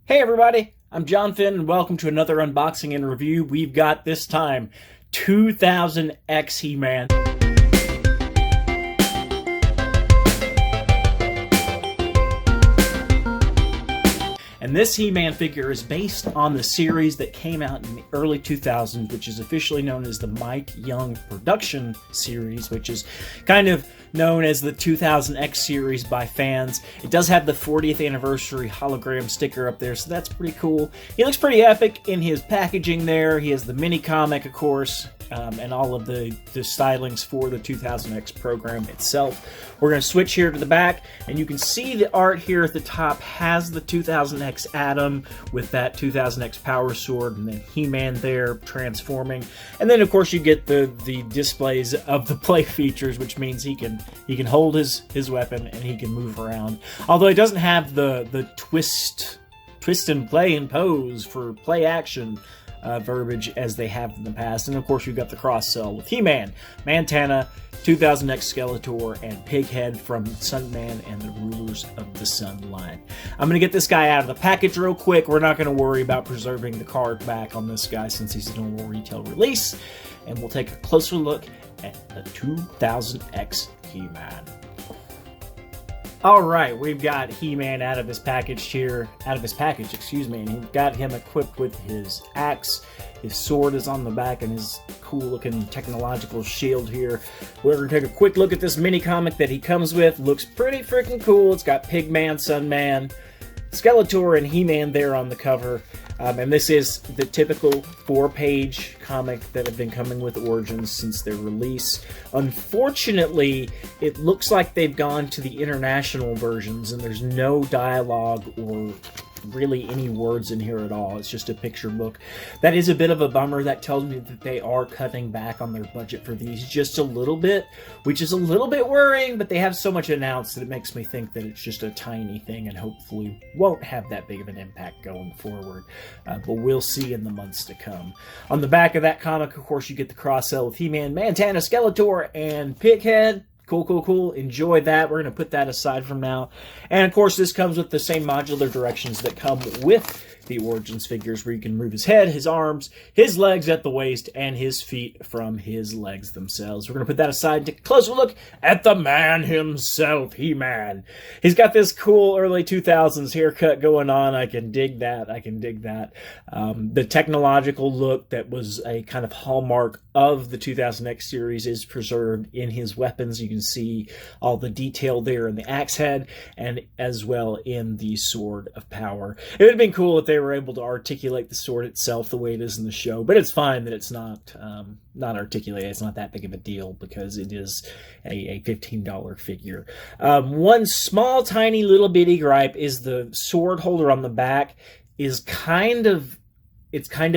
Hey everybody, I'm John Finn and welcome to another unboxing and review. We've got this time 2000X He-Man. And this He-Man figure is based on the series that came out in the early 2000s, which is officially known as the Mike Young Production Series, which is kind of known as the 2000X series by fans. It does have the 40th anniversary hologram sticker up there, so that's pretty cool. He looks pretty epic in his packaging there. He has the mini comic, of course, and all of the stylings for the 2000X program itself. We're going to switch here to the back, and you can see the art here at the top has the 2000X Atom with that 2000X Power Sword, and then He-Man there transforming. And then, of course, you get the displays of the play features, which means he can hold his weapon and he can move around. Although it doesn't have the twist and play and pose for play action verbiage as they have in the past. And of course, you've got the cross-sell with He-Man, Montana, 2000X Skeletor, and Pighead from Sunman and the Rulers of the Sun line. I'm going to get this guy out of the package real quick. We're not going to worry about preserving the card back on this guy since he's a normal retail release. And we'll take a closer look at the 2000X He-Man. Alright, we've got He-Man out of his package, and we've got him equipped with his axe. His sword is on the back and his cool-looking technological shield here. We're going to take a quick look at this mini-comic that he comes with. Looks pretty freaking cool. It's got Pigman, Sunman, Skeletor, and He-Man there on the cover. And this is the typical 4-page comic that have been coming with Origins since their release. Unfortunately, it looks like they've gone to the international versions, and there's no dialogue or really any words in here at all. It's just a picture book. That is a bit of a bummer. That tells me that they are cutting back on their budget for these just a little bit, which is a little bit worrying, but they have so much announced that it makes me think that it's just a tiny thing and hopefully won't have that big of an impact going forward. But we'll see in the months to come. On the back of that comic, of course, you get the cross-sell with He-Man, Montana, Skeletor, and Pighead. Cool. Enjoy that. We're going to put that aside from now. And, of course, this comes with the same modular directions that come with the Origins figures, where you can move his head, his arms, his legs at the waist, and his feet from his legs themselves. We're going to put that aside and take a closer look at the man himself, He-Man. He's got this cool early 2000s haircut going on. I can dig that. The technological look that was a kind of hallmark of the 2000X series is preserved in his weapons. You can see all the detail there in the axe head and as well in the Sword of Power. It would have been cool if they were able to articulate the sword itself the way it is in the show, but it's fine that it's not articulated. It's not that big of a deal because it is a $15 figure. One small, tiny, little bitty gripe is the sword holder on the back is kind of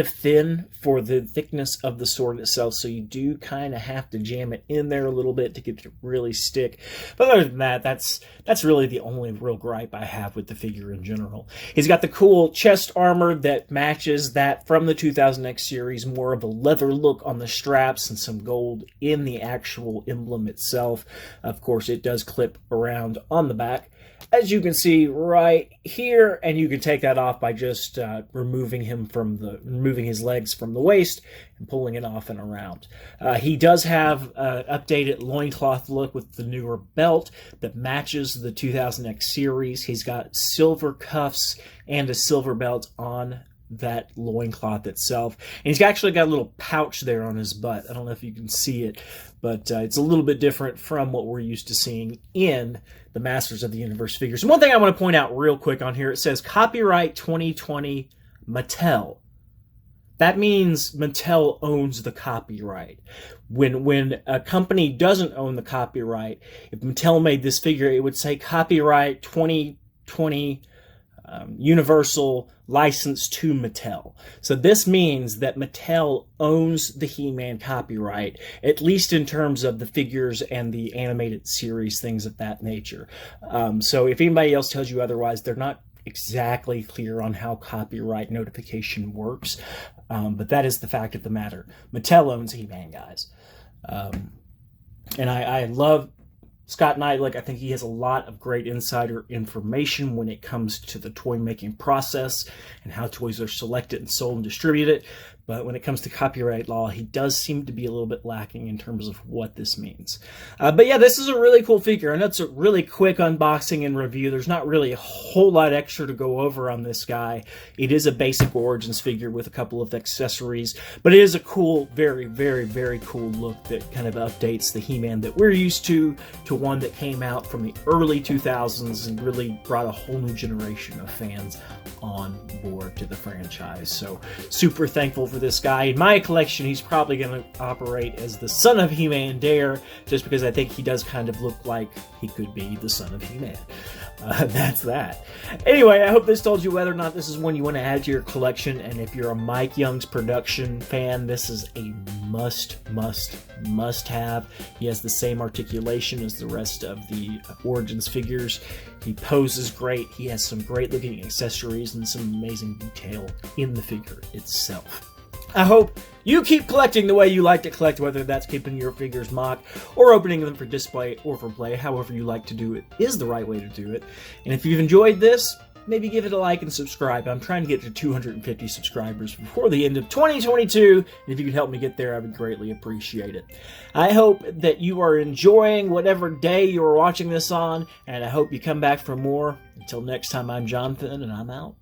thin for the thickness of the sword itself, so you do kind of have to jam it in there a little bit to get it to really stick. But other than that, that's really the only real gripe I have with the figure in general. He's got the cool chest armor that matches that from the 2000X series, more of a leather look on the straps and some gold in the actual emblem itself. Of course, it does clip around on the back, as you can see right here, and you can take that off by just removing his legs from the waist and pulling it off and around. He does have an updated loincloth look with the newer belt that matches the 2000X series. He's got silver cuffs and a silver belt on that loincloth itself. And he's actually got a little pouch there on his butt. I don't know if you can see it, but it's a little bit different from what we're used to seeing in the Masters of the Universe figures. And one thing I want to point out real quick on here, it says copyright 2020 Mattel. That means Mattel owns the copyright. When a company doesn't own the copyright, if Mattel made this figure, it would say copyright 2020 Universal license to Mattel. So this means that Mattel owns the He-Man copyright, at least in terms of the figures and the animated series, things of that nature. So if anybody else tells you otherwise, they're not exactly clear on how copyright notification works, but that is the fact of the matter. Mattel owns He-Man, guys. And I love Scott Neidlich, I think he has a lot of great insider information when it comes to the toy making process and how toys are selected and sold and distributed. But when it comes to copyright law, he does seem to be a little bit lacking in terms of what this means. But yeah, this is a really cool figure. I know it's a really quick unboxing and review. There's not really a whole lot extra to go over on this guy. It is a basic Origins figure with a couple of accessories, but it is a cool, very, very, very cool look that kind of updates the He-Man that we're used to one that came out from the early 2000s and really brought a whole new generation of fans on board to the franchise. So super thankful for this guy. In my collection, he's probably going to operate as the son of He-Man Dare, just because I think he does kind of look like he could be the son of He-Man. That's that. Anyway, I hope this told you whether or not this is one you want to add to your collection, and if you're a Mike Young's production fan, this is a must have. He has the same articulation as the rest of the Origins figures. He poses great. He has some great looking accessories and some amazing detail in the figure itself. I hope you keep collecting the way you like to collect, whether that's keeping your figures mock or opening them for display or for play. However you like to do it is the right way to do it. And if you've enjoyed this, maybe give it a like and subscribe. I'm trying to get to 250 subscribers before the end of 2022, and if you could help me get there, I would greatly appreciate it. I hope that you are enjoying whatever day you're watching this on, and I hope you come back for more. Until next time, I'm Jonathan, and I'm out.